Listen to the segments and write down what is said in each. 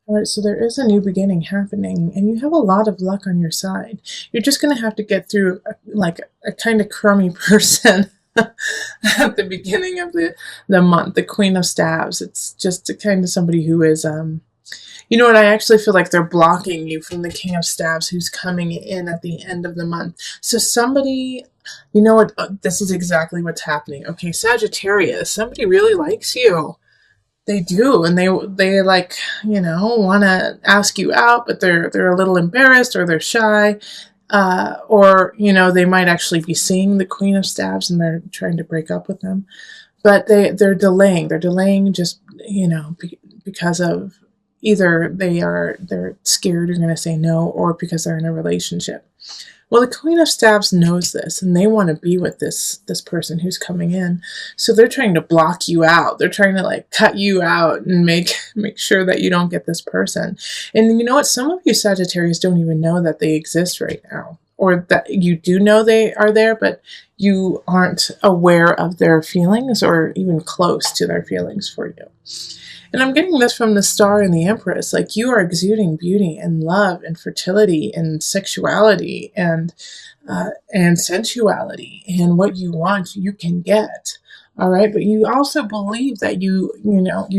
All right, so there is a new beginning happening, and you have a lot of luck on your side. You're just going to have to get through like a kind of crummy person at the beginning of the month, the Queen of Staves. It's just a kind of somebody who is, you know what, I actually feel like they're blocking you from the King of Staves who's coming in at the end of the month. So somebody, you know what, this is exactly what's happening. Okay, Sagittarius, somebody really likes you. They do, and they like, want to ask you out, but they're a little embarrassed or they're shy, or they might actually be seeing the Queen of Staves and they're trying to break up with them, but they're delaying. They're delaying just because of either they're scared you're going to say no, or because they're in a relationship. Well, the Queen of Staves knows this, and they want to be with this person who's coming in. So they're trying to block you out. They're trying to like cut you out and make sure that you don't get this person. And you know what? Some of you Sagittarius don't even know that they exist right now, or that you do know they are there, but you aren't aware of their feelings or even close to their feelings for you. And I'm getting this from the Star and the Empress. Like, you are exuding beauty and love and fertility and sexuality and sensuality, and what you want you can get. All right, but you also believe that you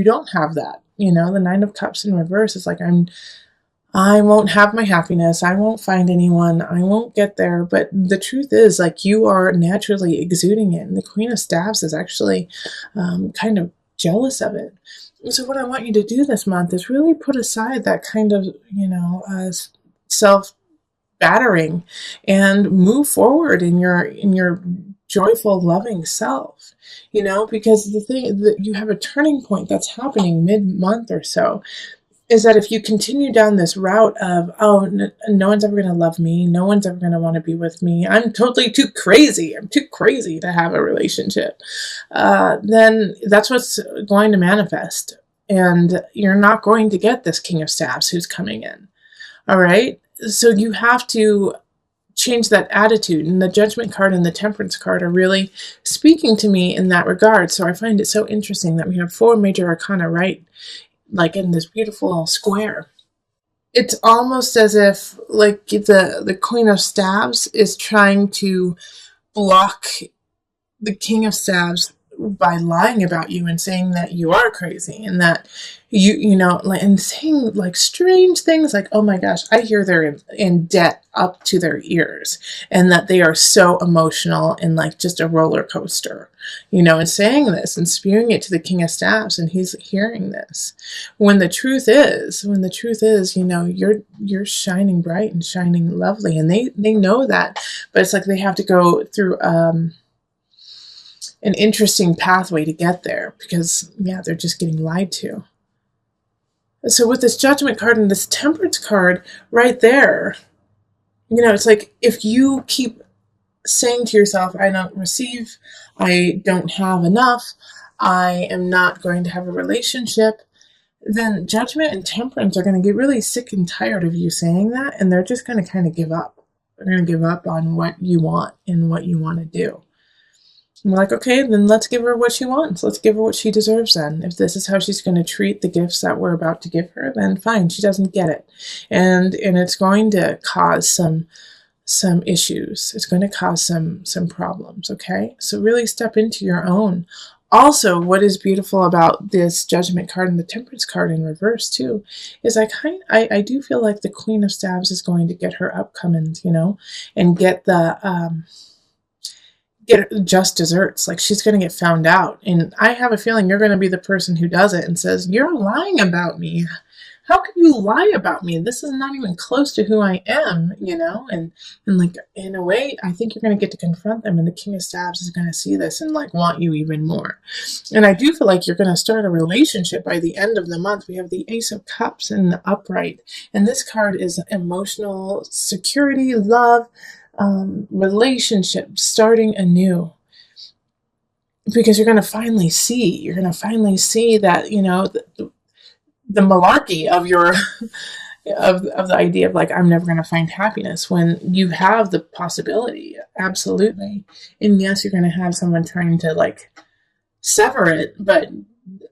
don't have that. The Nine of Cups in reverse is like, I won't have my happiness. I won't find anyone. I won't get there. But the truth is, like, you are naturally exuding it. And the Queen of Staves is actually kind of jealous of it. So what I want you to do this month is really put aside that kind of, self-battering and move forward in your joyful, loving self, because the thing that you have a turning point that's happening mid-month or so is that if you continue down this route of, oh, no one's ever going to love me, no one's ever going to want to be with me, I'm totally too crazy, I'm too crazy to have a relationship, then that's what's going to manifest. And you're not going to get this King of Staves who's coming in. All right? So you have to change that attitude. And the Judgment card and the Temperance card are really speaking to me in that regard. So I find it so interesting that we have 4 major arcana right, like in this beautiful square. It's almost as if like the Queen of Staves is trying to block the King of Staves by lying about you and saying that you are crazy, and that and saying like strange things like, oh my gosh, I hear they're in debt up to their ears, and that they are so emotional and like just a roller coaster, and saying this and spewing it to the King of Staves, and he's hearing this, when the truth is, you're shining bright and shining lovely, and they know that, but it's like they have to go through an interesting pathway to get there, because they're just getting lied to. So with this Judgment card and this Temperance card right there, it's like, if you keep saying to yourself, I don't receive, I don't have enough, I am not going to have a relationship, then Judgment and Temperance are going to get really sick and tired of you saying that, and they're just going to kind of give up. They're going to give up on what you want and what you want to do. And we're like, okay, then let's give her what she wants. Let's give her what she deserves then. If this is how she's going to treat the gifts that we're about to give her, then fine, she doesn't get it. And it's going to cause some issues. It's going to cause some problems, okay? So really step into your own. Also, what is beautiful about this Judgment card and the Temperance card in reverse too, is I do feel like the Queen of Staves is going to get her upcomings, and get the get just desserts. Like, she's going to get found out. And I have a feeling you're going to be the person who does it and says, you're lying about me. How can you lie about me? This is not even close to who I am, and like, in a way, I think you're going to get to confront them, and the King of Staves is going to see this and like want you even more. And I do feel like you're going to start a relationship by the end of the month. We have the Ace of Cups in the upright, and this card is emotional security, love, relationship, starting anew, because you're going to finally see that the malarkey of your of the idea of like, I'm never going to find happiness, when you have the possibility. Absolutely. And yes, you're going to have someone trying to like sever it, but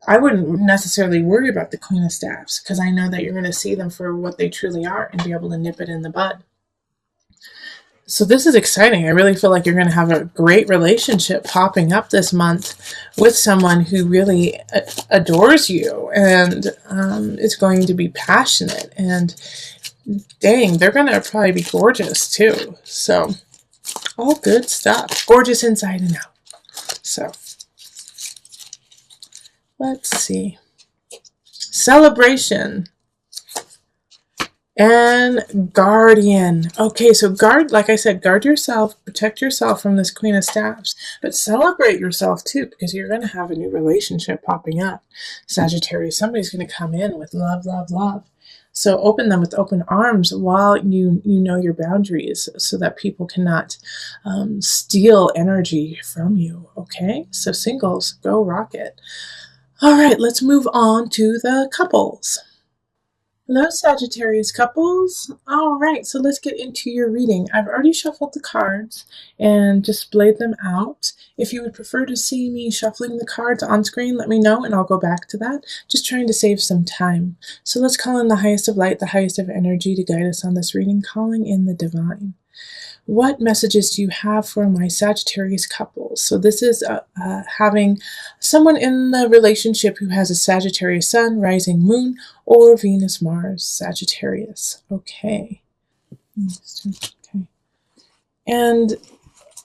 I wouldn't necessarily worry about the Queen of Staffs because I know that you're going to see them for what they truly are and be able to nip it in the bud. So this is exciting. I really feel like you're going to have a great relationship popping up this month with someone who really adores you and is going to be passionate. And dang, they're going to probably be gorgeous too. So all good stuff. Gorgeous inside and out. So let's see. Celebration. And guardian. Okay, so guard, like I said, guard yourself, protect yourself from this Queen of Staffs, but celebrate yourself too, because you're going to have a new relationship popping up. Sagittarius, somebody's going to come in with love, love, love. So open them with open arms while you know your boundaries so that people cannot steal energy from you. Okay, so singles, go rocket. All right, let's move on to the couples. Hello, Sagittarius couples. All right, so let's get into your reading. I've already shuffled the cards and displayed them out. If you would prefer to see me shuffling the cards on screen, let me know and I'll go back to that. Just trying to save some time. So let's call in the highest of light, the highest of energy to guide us on this reading, calling in the divine. What messages do you have for my Sagittarius couples? So this is having someone in the relationship who has a Sagittarius sun, rising moon, or Venus, Mars, Sagittarius. Okay. Okay. And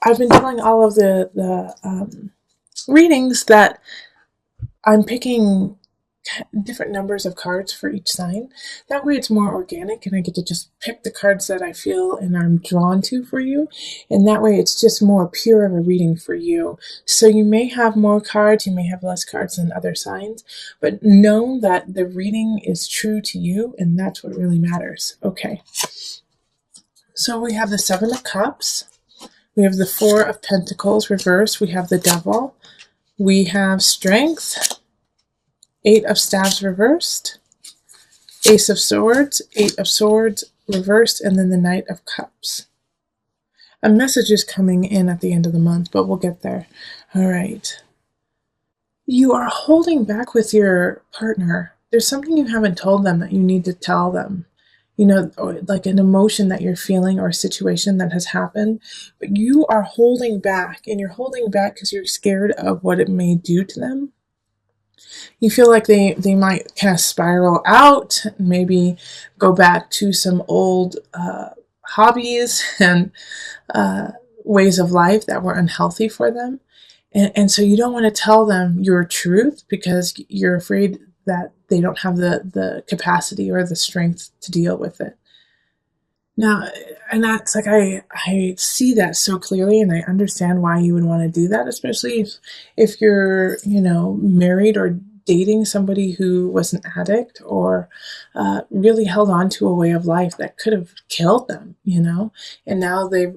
I've been telling all of the readings that I'm picking different numbers of cards for each sign. That way it's more organic and I get to just pick the cards that I feel and I'm drawn to for you. And that way it's just more pure of a reading for you. So you may have more cards, you may have less cards than other signs, but know that the reading is true to you and that's what really matters. Okay. So we have the Seven of Cups. We have the Four of Pentacles reversed. We have the Devil. We have Strength. Eight of Staves reversed, Ace of Swords, Eight of Swords reversed, and then the Knight of Cups. A message is coming in at the end of the month, but we'll get there. All right. You are holding back with your partner. There's something you haven't told them that you need to tell them. You know, like an emotion that you're feeling or a situation that has happened, but you are holding back, and you're holding back because you're scared of what it may do to them. You feel like they might kind of spiral out, maybe go back to some old hobbies and ways of life that were unhealthy for them. And so you don't want to tell them your truth because you're afraid that they don't have the capacity or the strength to deal with it. Now, and that's like, I see that so clearly and I understand why you would want to do that, especially if you're, you know, married or dating somebody who was an addict or really held on to a way of life that could have killed them, you know, and now they've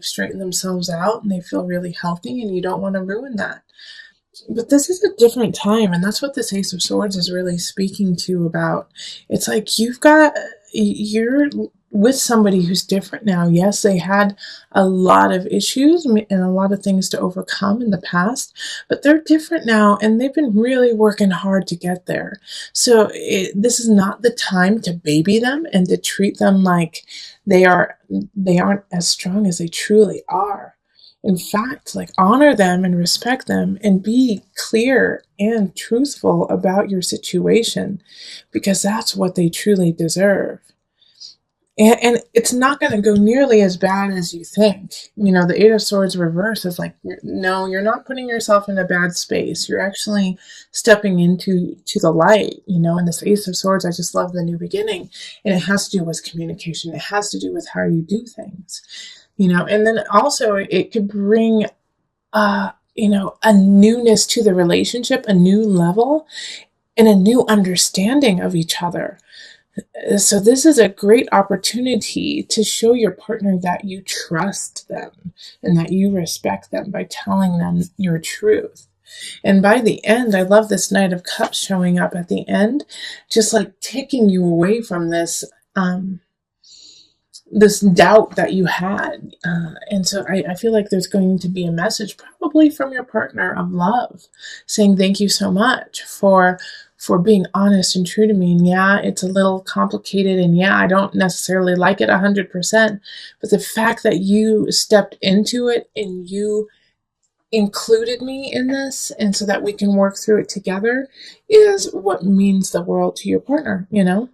straightened themselves out and they feel really healthy and you don't want to ruin that. But this is a different time, and that's what this Ace of Swords is really speaking to about. It's like you're with somebody who's different now. Yes, they had a lot of issues and a lot of things to overcome in the past, but they're different now and they've been really working hard to get there. So this is not the time to baby them and to treat them like they aren't as strong as they truly are. In fact, like, honor them and respect them and be clear and truthful about your situation because that's what they truly deserve. And it's not going to go nearly as bad as you think. You know, the Eight of Swords reverse is like, no, you're not putting yourself in a bad space. You're actually stepping into the light, you know, and this Ace of Swords, I just love the new beginning. And it has to do with communication. It has to do with how you do things, you know, and then also it could bring, you know, a newness to the relationship, a new level, and a new understanding of each other. So this is a great opportunity to show your partner that you trust them and that you respect them by telling them your truth. And by the end, I love this Knight of Cups showing up at the end, just like taking you away from this this doubt that you had. And so I feel like there's going to be a message probably from your partner of love saying thank you so much for being honest and true to me. And yeah, it's a little complicated, and yeah, I don't necessarily like it 100%, but the fact that you stepped into it and you included me in this, and so that we can work through it together, is what means the world to your partner, you know?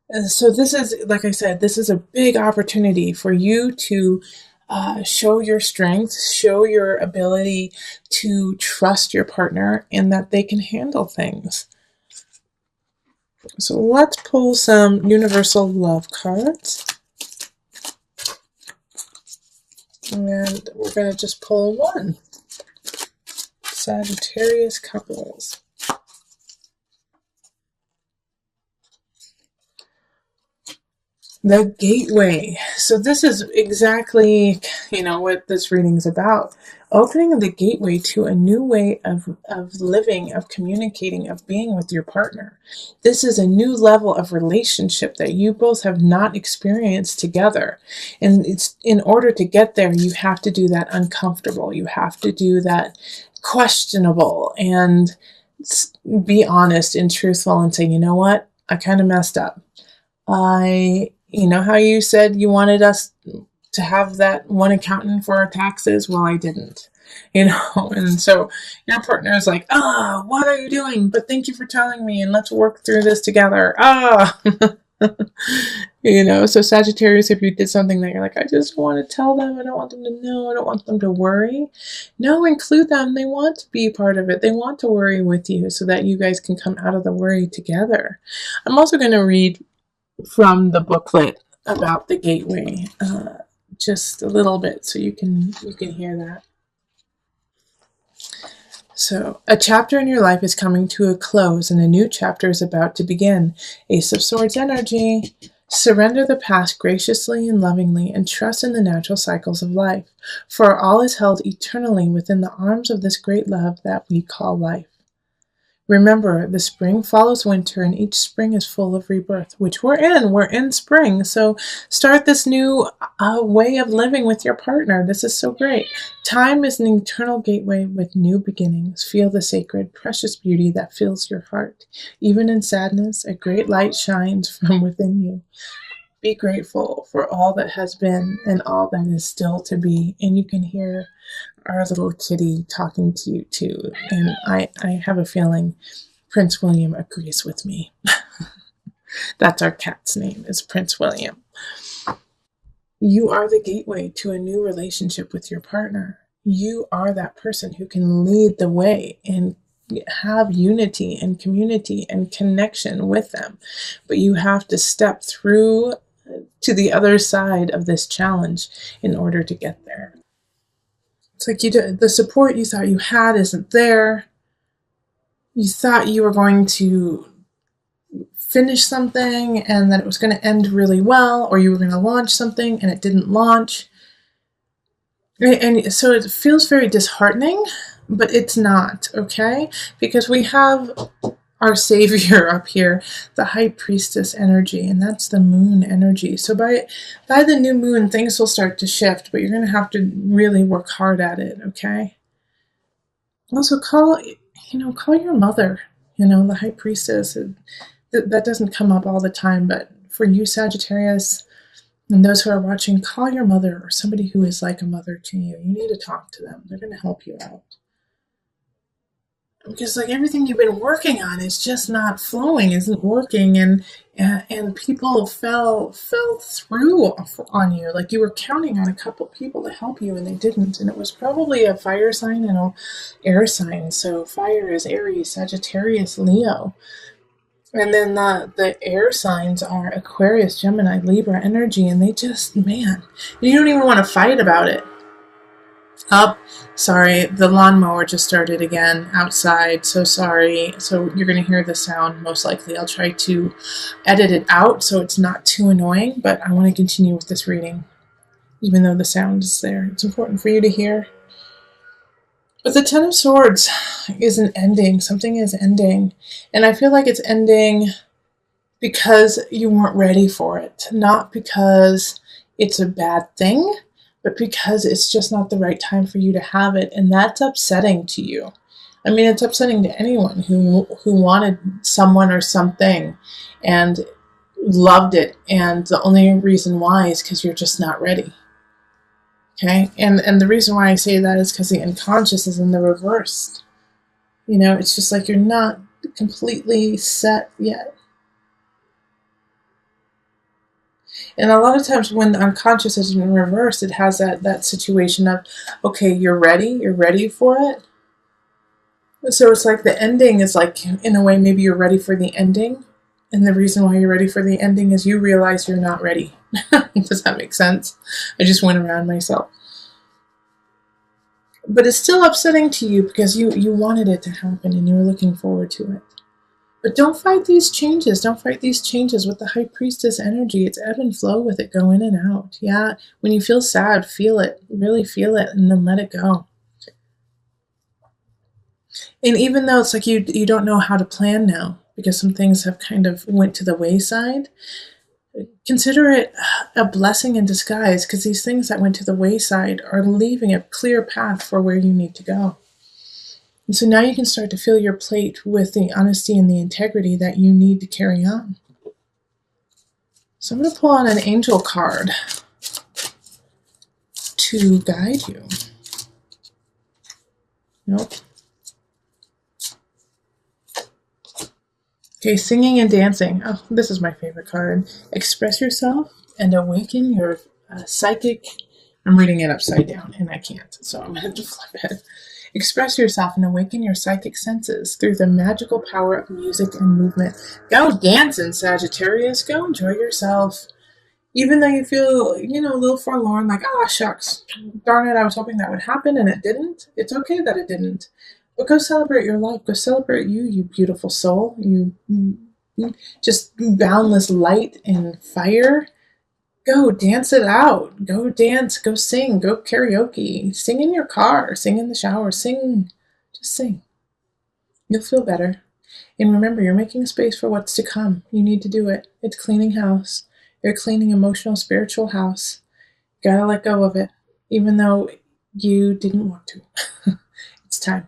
And so this is, like I said, this is a big opportunity for you to show your strength, show your ability to trust your partner and that they can handle things. So let's pull some universal love cards. And we're going to just pull one. Sagittarius couples. The gateway. So this is exactly, what this reading is about. Opening the gateway to a new way of living, of communicating, of being with your partner. This is a new level of relationship that you both have not experienced together. And it's in order to get there, you have to do that uncomfortable. You have to do that questionable and be honest and truthful and say, you know what? I kind of messed up. You know how you said you wanted us to have that one accountant for our taxes? Well, I didn't, and so your partner is like, what are you doing? But thank you for telling me, and let's work through this together. So Sagittarius, if you did something that you're like, I just want to tell them, I don't want them to know, I don't want them to worry. No, include them. They want to be part of it. They want to worry with you so that you guys can come out of the worry together. I'm also going to read from the booklet about the gateway, just a little bit so you can hear that. So, a chapter in your life is coming to a close and a new chapter is about to begin. Ace of Swords energy. Surrender the past graciously and lovingly and trust in the natural cycles of life, for all is held eternally within the arms of this great love that we call life. Remember, the spring follows winter, and each spring is full of rebirth, which we're in. We're in spring, so start this new way of living with your partner. This is so great. Time is an eternal gateway with new beginnings. Feel the sacred, precious beauty that fills your heart. Even in sadness, a great light shines from within you. Be grateful for all that has been and all that is still to be. And you can hear our little kitty talking to you too. And I have a feeling Prince William agrees with me. That's our cat's name, is Prince William. You are the gateway to a new relationship with your partner. You are that person who can lead the way and have unity and community and connection with them. But you have to step through to the other side of this challenge in order to get there. It's like the support you thought you had isn't there. You thought you were going to finish something and that it was going to end really well, or you were going to launch something and it didn't launch. And so it feels very disheartening, but it's not, okay? Because we have our savior up here, the high priestess energy, and that's the moon energy. So by the new moon, things will start to shift, but you're going to have to really work hard at it, okay? Also call your mother, the high priestess. That doesn't come up all the time, but for you, Sagittarius, and those who are watching, call your mother or somebody who is like a mother to you. You need to talk to them. They're going to help you out. Because everything you've been working on is just not flowing, isn't working, and people fell through on you. Like you were counting on a couple people to help you and they didn't. And it was probably a fire sign and an air sign. So fire is Aries, Sagittarius, Leo. And then the air signs are Aquarius, Gemini, Libra energy, and they just, man, you don't even want to fight about it. Sorry, the lawnmower just started again outside, so sorry. So you're going to hear the sound, most likely. I'll try to edit it out so it's not too annoying, but I want to continue with this reading, even though the sound is there. It's important for you to hear. But the Ten of Swords is an ending. Something is ending, and I feel like it's ending because you weren't ready for it. Not because it's a bad thing, but because it's just not the right time for you to have it. And that's upsetting to you. I mean, it's upsetting to anyone who wanted someone or something and loved it. And the only reason why is because you're just not ready. Okay? And the reason why I say that is because the unconscious is in the reverse. You know, it's just like you're not completely set yet. And a lot of times when the unconscious is in reverse, it has that situation of, okay, you're ready for it. So it's like the ending is like, in a way, maybe you're ready for the ending. And the reason why you're ready for the ending is you realize you're not ready. Does that make sense? I just went around myself. But it's still upsetting to you because you wanted it to happen and you were looking forward to it. But don't fight these changes. Don't fight these changes with the High Priestess energy. It's ebb and flow with it. Go in and out. Yeah, when you feel sad, feel it. Really feel it and then let it go. And even though it's like you don't know how to plan now because some things have kind of went to the wayside, consider it a blessing in disguise because these things that went to the wayside are leaving a clear path for where you need to go. And so now you can start to fill your plate with the honesty and the integrity that you need to carry on. So I'm going to pull on an angel card to guide you. Nope. Okay, singing and dancing. Oh, this is my favorite card. Express yourself and awaken your psychic. I'm reading it upside down and I can't, so I'm going to flip it. Express yourself and awaken your psychic senses through the magical power of music and movement. Go dancing, Sagittarius. Go enjoy yourself. Even though you feel, a little forlorn, like, oh, shucks, darn it, I was hoping that would happen and it didn't. It's okay that it didn't. But go celebrate your life. Go celebrate you beautiful soul. You just boundless light and fire. Go dance it out. Go dance. Go sing. Go karaoke. Sing in your car. Sing in the shower. Sing. Just sing. You'll feel better. And remember, you're making space for what's to come. You need to do it. It's cleaning house. You're cleaning emotional, spiritual house. You gotta let go of it, even though you didn't want to. It's time.